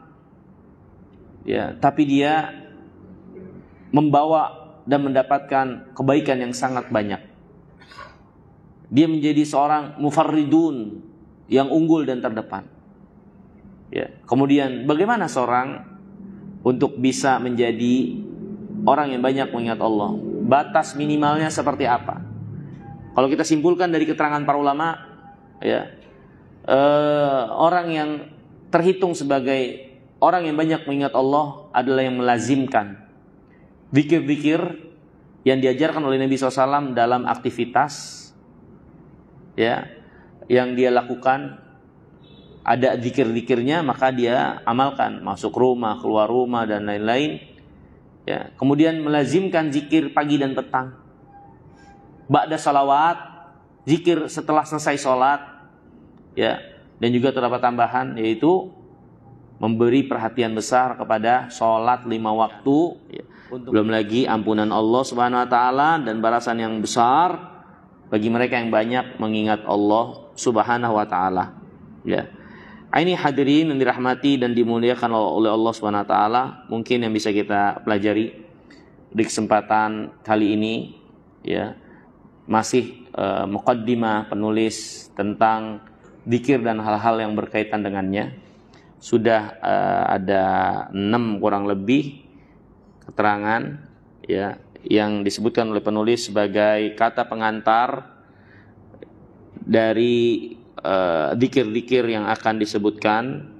ya, tapi dia membawa dan mendapatkan kebaikan yang sangat banyak. Dia menjadi seorang mufarridun yang unggul dan terdepan. Ya, kemudian bagaimana seorang untuk bisa menjadi orang yang banyak mengingat Allah? Batas minimalnya seperti apa? Kalau kita simpulkan dari keterangan para ulama, ya, orang yang terhitung sebagai orang yang banyak mengingat Allah adalah yang melazimkan zikir-zikir yang diajarkan oleh Nabi SAW dalam aktivitas, ya, yang dia lakukan. Ada zikir-zikirnya maka dia amalkan, masuk rumah, keluar rumah dan lain-lain. Ya, kemudian melazimkan zikir pagi dan petang. Ba'da salawat, zikir setelah selesai sholat, ya, dan juga terdapat tambahan yaitu memberi perhatian besar kepada sholat 5 waktu, ya. Belum lagi ampunan Allah Subhanahu Wa Taala dan balasan yang besar bagi mereka yang banyak mengingat Allah Subhanahu Wa Taala. Ya. Ini hadirin yang dirahmati dan dimuliakan oleh Allah Subhanahu Wa Taala, mungkin yang bisa kita pelajari di kesempatan kali ini, ya, masih muqaddimah penulis tentang zikir dan hal-hal yang berkaitan dengannya. Sudah ada 6 kurang lebih keterangan, ya, yang disebutkan oleh penulis sebagai kata pengantar dari zikir-zikir yang akan disebutkan,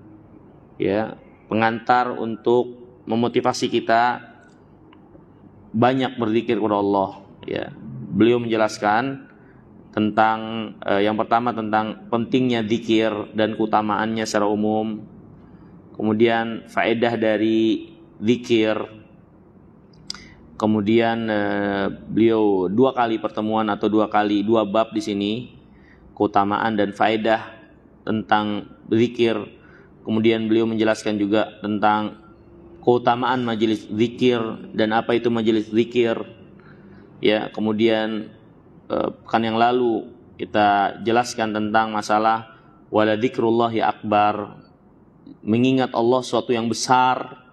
ya, pengantar untuk memotivasi kita banyak berzikir kepada Allah, ya. Beliau menjelaskan tentang yang pertama tentang pentingnya zikir dan keutamaannya secara umum. Kemudian faedah dari zikir. Kemudian beliau 2 kali pertemuan atau 2 bab di sini, keutamaan dan faedah tentang zikir. Kemudian beliau menjelaskan juga tentang keutamaan majelis zikir dan apa itu majelis zikir. Ya, kemudian pekan yang lalu kita jelaskan tentang masalah wala dzikrullahi akbar, mengingat Allah suatu yang besar,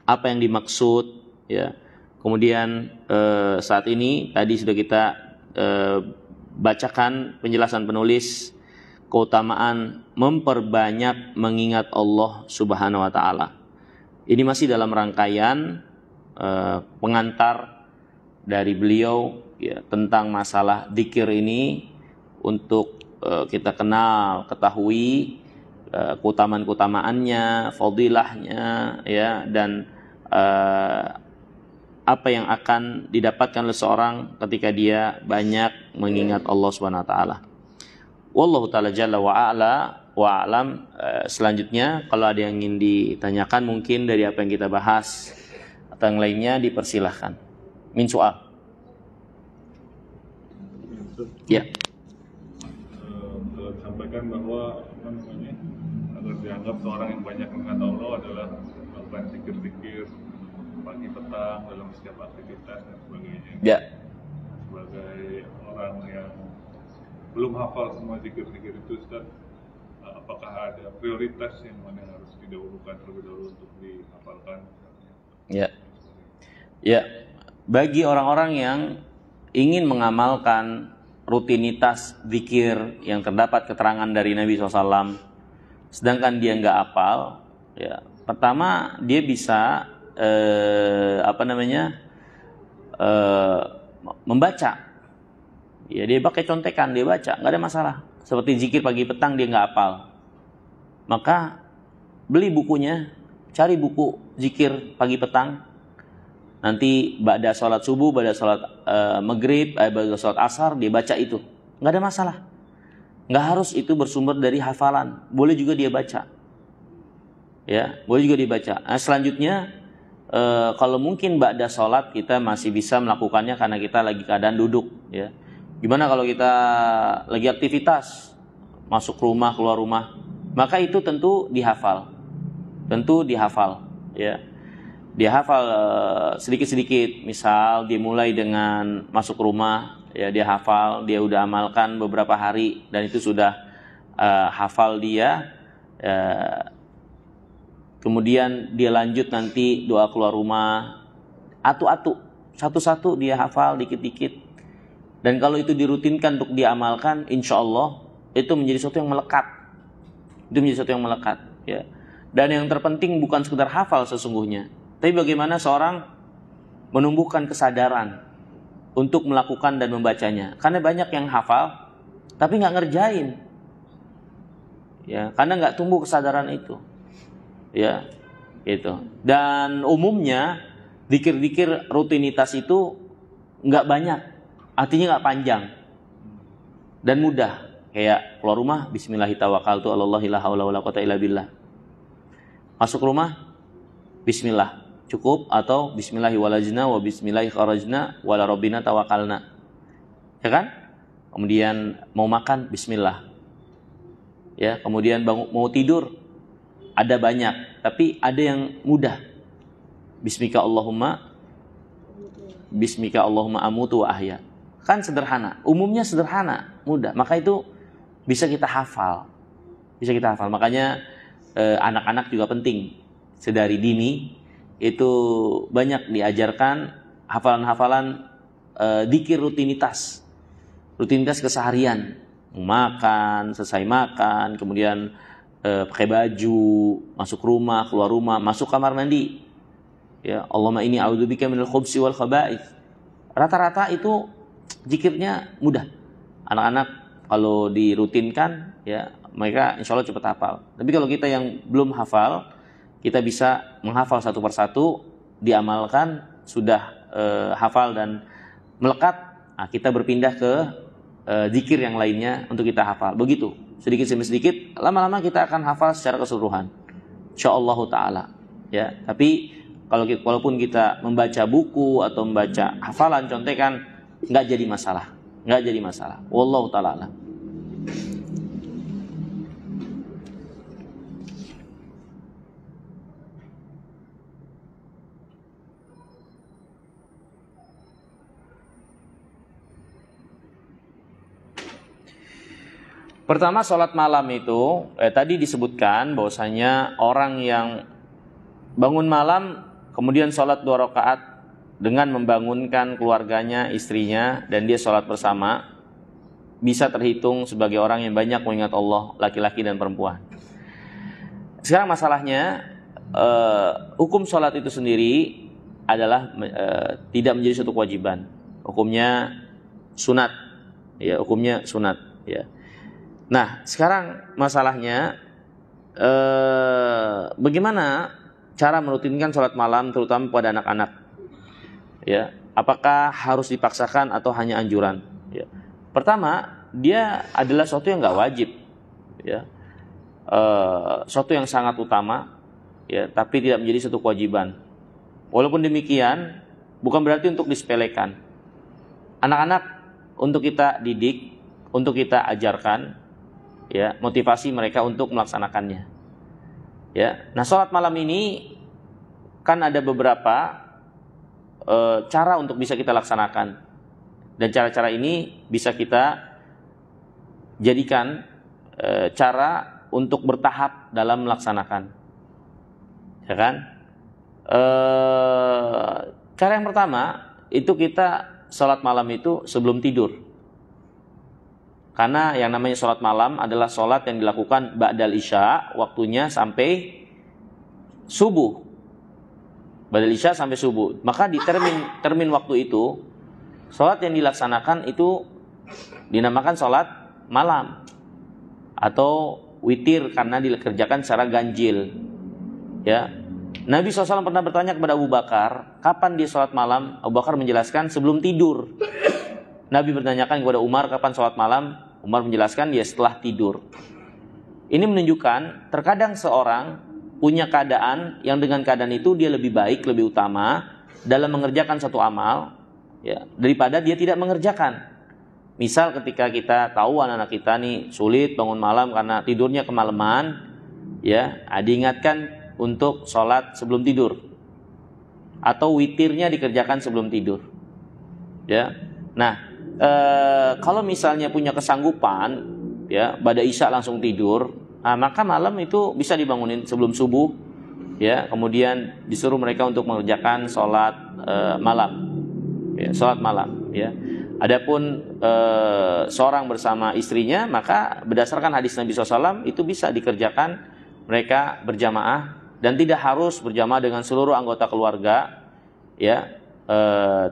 apa yang dimaksud, ya. Kemudian saat ini tadi sudah kita bacakan penjelasan penulis keutamaan memperbanyak mengingat Allah Subhanahu Wa Taala. Ini masih dalam rangkaian pengantar dari beliau, ya, tentang masalah zikir ini untuk kita kenal, ketahui keutamaan-keutamaannya, fadilahnya, ya, dan apa yang akan didapatkan oleh seorang ketika dia banyak mengingat Allah Subhanahu wa taala. Wallahu taala jalla wa a'la wa a'lam. Selanjutnya kalau ada yang ingin ditanyakan mungkin dari apa yang kita bahas atau yang lainnya dipersilahkan. Min soal. Ya. Sampaikan bahwa agar dianggap seorang yang banyak mengingat Allah adalah melakukan zikir-zikir pagi petang dalam setiap aktivitas dan sebagainya. Ya. Sebagai orang yang belum hafal semua zikir-zikir itu, Ustaz, apakah ada prioritas yang mana yang harus didahulukan terlebih dahulu untuk dihafalkan? Ya. Ya. Bagi orang-orang yang ingin mengamalkan rutinitas zikir yang terdapat keterangan dari Nabi SAW, sedangkan dia nggak hafal, ya, pertama dia bisa membaca, ya, dia pakai contekan, dia baca, nggak ada masalah. Seperti zikir pagi petang dia nggak hafal, maka beli bukunya, cari buku zikir pagi petang. Nanti ba'da sholat subuh, ba'da sholat maghrib, ba'da sholat asar dia baca itu, nggak ada masalah. Nggak harus itu bersumber dari hafalan, boleh juga dia baca, ya, boleh juga dibaca. Nah, selanjutnya kalau mungkin ba'da sholat kita masih bisa melakukannya karena kita lagi keadaan duduk, ya. Gimana kalau kita lagi aktivitas, masuk rumah, keluar rumah, maka itu tentu dihafal. Tentu dihafal, ya. Dia hafal sedikit-sedikit, misal dimulai dengan masuk rumah, ya dia hafal, dia udah amalkan beberapa hari dan itu sudah hafal dia. Kemudian dia lanjut nanti doa keluar rumah, atu-atu, satu-satu dia hafal dikit-dikit. Dan kalau itu dirutinkan untuk diamalkan, insya Allah itu menjadi sesuatu yang melekat. Itu menjadi sesuatu yang melekat, ya. Dan yang terpenting bukan sekedar hafal sesungguhnya, tapi bagaimana seorang menumbuhkan kesadaran untuk melakukan dan membacanya. Karena banyak yang hafal tapi nggak ngerjain, ya, karena nggak tumbuh kesadaran itu, ya, gitu. Dan umumnya zikir-zikir rutinitas itu nggak banyak, artinya nggak panjang dan mudah. Kayak keluar rumah, Bismillahirrahmanirrahim, la haula wala quwwata illa billah. Masuk rumah, Bismillah, cukup, atau Bismillahirrahmanirrahim wa Bismillahirrahmanirrahim wala rabbina tawakalna, ya kan? Kemudian mau makan, Bismillah, ya. Kemudian mau tidur, ada banyak, tapi ada yang mudah. Bismika Allahumma amutu wa ahya. Kan sederhana, umumnya sederhana, mudah. Maka itu bisa kita hafal, bisa kita hafal. Makanya anak-anak juga penting sedari dini itu banyak diajarkan hafalan-hafalan dzikir rutinitas keseharian, makan, selesai makan, kemudian pakai baju, masuk rumah, keluar rumah, masuk kamar mandi, ya, Allahumma inni a'udzubika minal khubsi wal khaba'ith. Rata-rata itu zikirnya mudah. Anak-anak kalau dirutinkan, ya, mereka insya Allah cepat hafal. Tapi kalau kita yang belum hafal, kita bisa menghafal satu persatu, diamalkan, sudah hafal dan melekat. Nah, kita berpindah ke zikir yang lainnya untuk kita hafal. Begitu, sedikit demi sedikit, lama-lama kita akan hafal secara keseluruhan, insyaallah taala. Ya, tapi walaupun kita membaca buku atau membaca hafalan contekan, nggak jadi masalah, Wallahu taala alam. Pertama, sholat malam itu tadi disebutkan bahwasanya orang yang bangun malam kemudian sholat 2 rakaat dengan membangunkan keluarganya, istrinya, dan dia sholat bersama, bisa terhitung sebagai orang yang banyak mengingat Allah, laki-laki dan perempuan. Sekarang masalahnya, hukum sholat itu sendiri adalah tidak menjadi suatu kewajiban. Hukumnya sunat, ya, hukumnya sunat, ya. Nah, sekarang masalahnya bagaimana cara merutinkan sholat malam terutama pada anak-anak, ya? Apakah harus dipaksakan atau hanya anjuran? Ya. Pertama, dia adalah sesuatu yang nggak wajib, ya, sesuatu yang sangat utama, ya, tapi tidak menjadi suatu kewajiban. Walaupun demikian, bukan berarti untuk disepelekan. Anak-anak untuk kita didik, untuk kita ajarkan, ya, motivasi mereka untuk melaksanakannya, ya. Nah, sholat malam ini kan ada beberapa cara untuk bisa kita laksanakan, dan cara-cara ini bisa kita jadikan cara untuk bertahap dalam melaksanakan, ya kan? Cara yang pertama itu kita sholat malam itu sebelum tidur. Karena yang namanya sholat malam adalah sholat yang dilakukan ba'dal isya, waktunya sampai subuh. Ba'dal isya sampai subuh. Maka di termin waktu itu, sholat yang dilaksanakan itu dinamakan sholat malam atau witir karena dikerjakan secara ganjil. Ya, Nabi SAW pernah bertanya kepada Abu Bakar, kapan dia sholat malam? Abu Bakar menjelaskan sebelum tidur. Nabi bertanyakan kepada Umar, kapan sholat malam? Umar menjelaskan dia setelah tidur. Ini menunjukkan terkadang seorang punya keadaan yang dengan keadaan itu dia lebih baik, lebih utama dalam mengerjakan satu amal, ya, daripada dia tidak mengerjakan. Misal ketika kita tahu anak-anak kita nih sulit bangun malam karena tidurnya kemalaman, ya, diingatkan untuk sholat sebelum tidur, atau witirnya dikerjakan sebelum tidur, ya. Nah, kalau misalnya punya kesanggupan, ya, pada isya langsung tidur, maka malam itu bisa dibangunin sebelum subuh, ya. Kemudian disuruh mereka untuk mengerjakan sholat malam, ya, sholat malam, ya. Adapun seorang bersama istrinya, maka berdasarkan hadis Nabi SAW itu bisa dikerjakan mereka berjamaah dan tidak harus berjamaah dengan seluruh anggota keluarga, ya.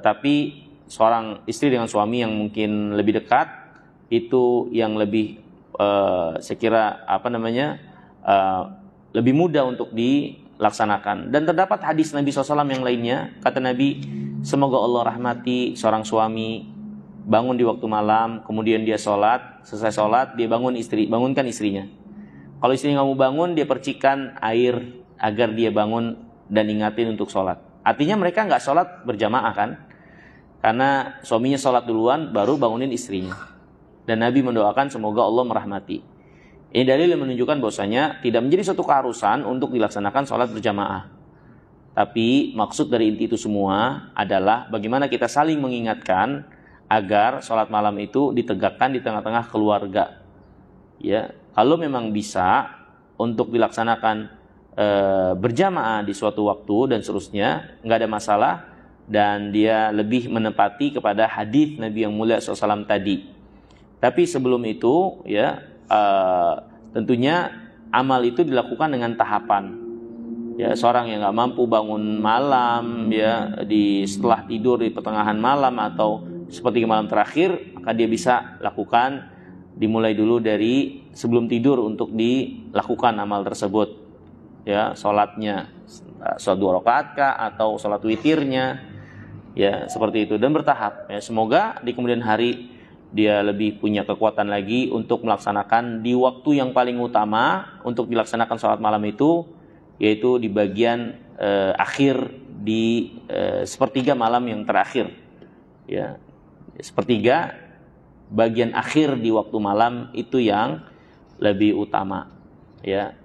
Tapi seorang istri dengan suami yang mungkin lebih dekat itu yang lebih saya kira lebih mudah untuk dilaksanakan. Dan terdapat hadis Nabi SAW yang lainnya, kata Nabi, semoga Allah rahmati seorang suami bangun di waktu malam, kemudian dia sholat, selesai sholat dia bangunkan istrinya. Kalau istri nggak mau bangun, dia percikan air agar dia bangun dan ingatin untuk sholat. Artinya mereka nggak sholat berjamaah kan, karena suaminya sholat duluan baru bangunin istrinya. Dan Nabi mendoakan semoga Allah merahmati. Ini dalil yang menunjukkan bahwasanya tidak menjadi suatu keharusan untuk dilaksanakan sholat berjamaah. Tapi maksud dari inti itu semua adalah bagaimana kita saling mengingatkan agar sholat malam itu ditegakkan di tengah-tengah keluarga. Ya, kalau memang bisa untuk dilaksanakan berjamaah di suatu waktu dan seterusnya, nggak ada masalah, dan dia lebih menepati kepada hadis Nabi yang mulia SAW tadi. Tapi sebelum itu, ya, tentunya amal itu dilakukan dengan tahapan. Ya, seorang yang nggak mampu bangun malam, ya, setelah tidur di pertengahan malam atau seperti malam terakhir, maka dia bisa lakukan dimulai dulu dari sebelum tidur untuk dilakukan amal tersebut, ya, sholatnya sholat 2 rakaat kah atau sholat witirnya, ya, seperti itu, dan bertahap, ya. Semoga di kemudian hari dia lebih punya kekuatan lagi untuk melaksanakan di waktu yang paling utama untuk dilaksanakan sholat malam itu, yaitu di bagian akhir di sepertiga malam yang terakhir, ya. Sepertiga bagian akhir di waktu malam itu yang lebih utama, ya.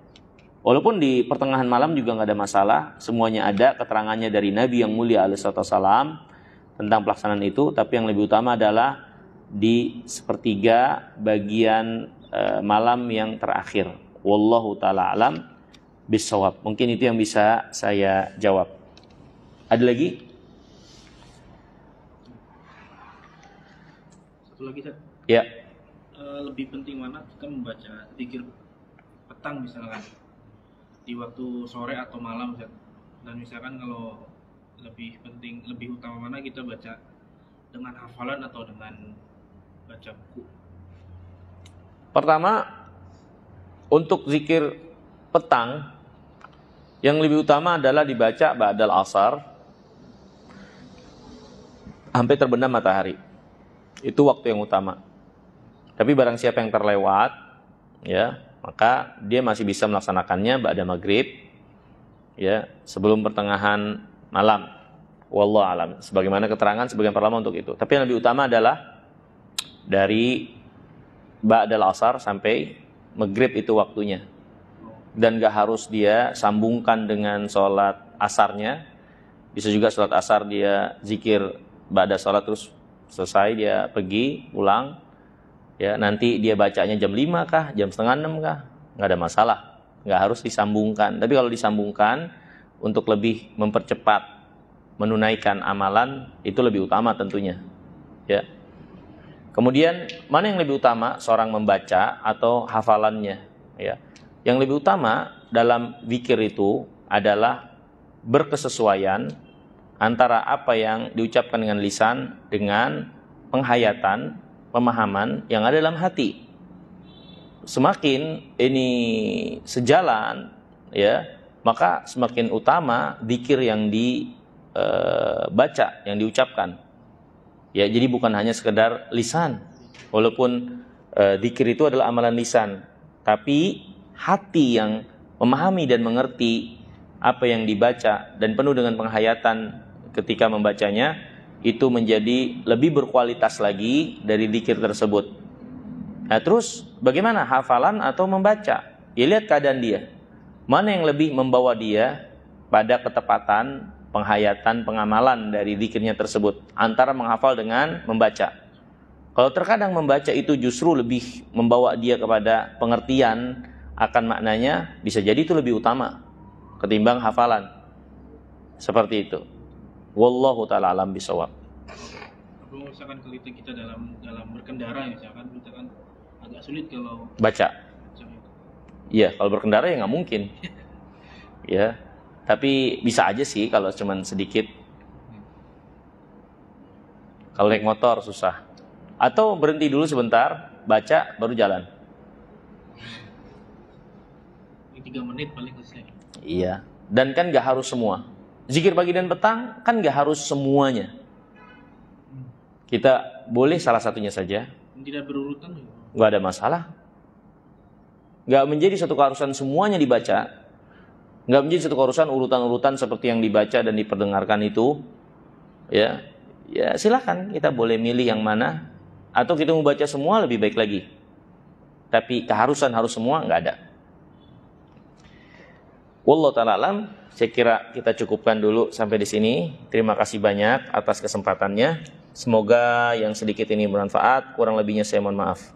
Walaupun di pertengahan malam juga nggak ada masalah, semuanya ada keterangannya dari Nabi yang mulia alaihissalam tentang pelaksanaan itu. Tapi yang lebih utama adalah di sepertiga bagian malam yang terakhir. Wallahu taala alam bisawab. Mungkin itu yang bisa saya jawab. Ada lagi? Lagi, Ustaz. Ya. Lebih penting mana kita membaca zikir petang misalkan di waktu sore atau malam, Ustaz? Dan misalkan kalau lebih utama mana kita baca dengan hafalan atau dengan baca buku? Pertama, untuk zikir petang yang lebih utama adalah dibaca ba'dal asar sampai terbenam matahari. Itu waktu yang utama. Tapi barang siapa yang terlewat, ya, maka dia masih bisa melaksanakannya ba'da maghrib, ya, sebelum pertengahan malam. Wallahu alam. Sebagaimana keterangan sebagian para ulama untuk itu. Tapi yang lebih utama adalah dari ba'dal asar sampai maghrib itu waktunya. Dan gak harus dia sambungkan dengan sholat asarnya. Bisa juga sholat asar dia zikir ba'da sholat terus selesai dia pergi pulang, ya, nanti dia bacanya jam 5 kah, jam setengah 6 kah, nggak ada masalah, nggak harus disambungkan. Tapi kalau disambungkan untuk lebih mempercepat menunaikan amalan itu lebih utama tentunya, ya. Kemudian mana yang lebih utama, seorang membaca atau hafalannya, ya. Yang lebih utama dalam zikir itu adalah berkesesuaian antara apa yang diucapkan dengan lisan dengan penghayatan, pemahaman yang ada dalam hati. Semakin ini sejalan, ya, maka semakin utama zikir yang dibaca, yang diucapkan. Ya, jadi bukan hanya sekedar lisan. Walaupun zikir itu adalah amalan lisan, tapi hati yang memahami dan mengerti apa yang dibaca dan penuh dengan penghayatan ketika membacanya, itu menjadi lebih berkualitas lagi dari zikir tersebut. Nah, terus bagaimana, hafalan atau membaca? Ya lihat keadaan dia. Mana yang lebih membawa dia pada ketepatan, penghayatan, pengamalan dari zikirnya tersebut, antara menghafal dengan membaca. Kalau terkadang membaca itu justru lebih membawa dia kepada pengertian akan maknanya, bisa jadi itu lebih utama ketimbang hafalan. Seperti itu. Wallahu ta'ala alam bisawab. Kalau misalkan kita dalam berkendara ya, misalkan agak sulit kalau Baca. Iya, kalau berkendara ya nggak mungkin. Ya, tapi bisa aja sih kalau cuman sedikit. Kalau naik motor susah. Atau berhenti dulu sebentar, baca baru jalan. 3 menit paling selesai. Iya. Dan kan nggak harus semua. Zikir pagi dan petang kan nggak harus semuanya. Kita boleh salah satunya saja. Tidak berurutan. Nggak ada masalah. Nggak menjadi satu keharusan semuanya dibaca. Nggak menjadi satu keharusan urutan-urutan seperti yang dibaca dan diperdengarkan itu. Ya silakan, kita boleh milih yang mana. Atau kita mau baca semua lebih baik lagi. Tapi keharusan harus semua nggak ada. Wallahu ta'ala alam. Saya kira kita cukupkan dulu sampai di sini. Terima kasih banyak atas kesempatannya. Semoga yang sedikit ini bermanfaat. Kurang lebihnya saya mohon maaf.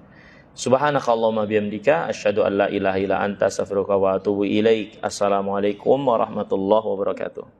Subhanakallahumma bihamdika asyhadu an la ilaha illa anta astaghfiruka wa atubu ilaik. Assalamualaikum warahmatullahi wabarakatuh.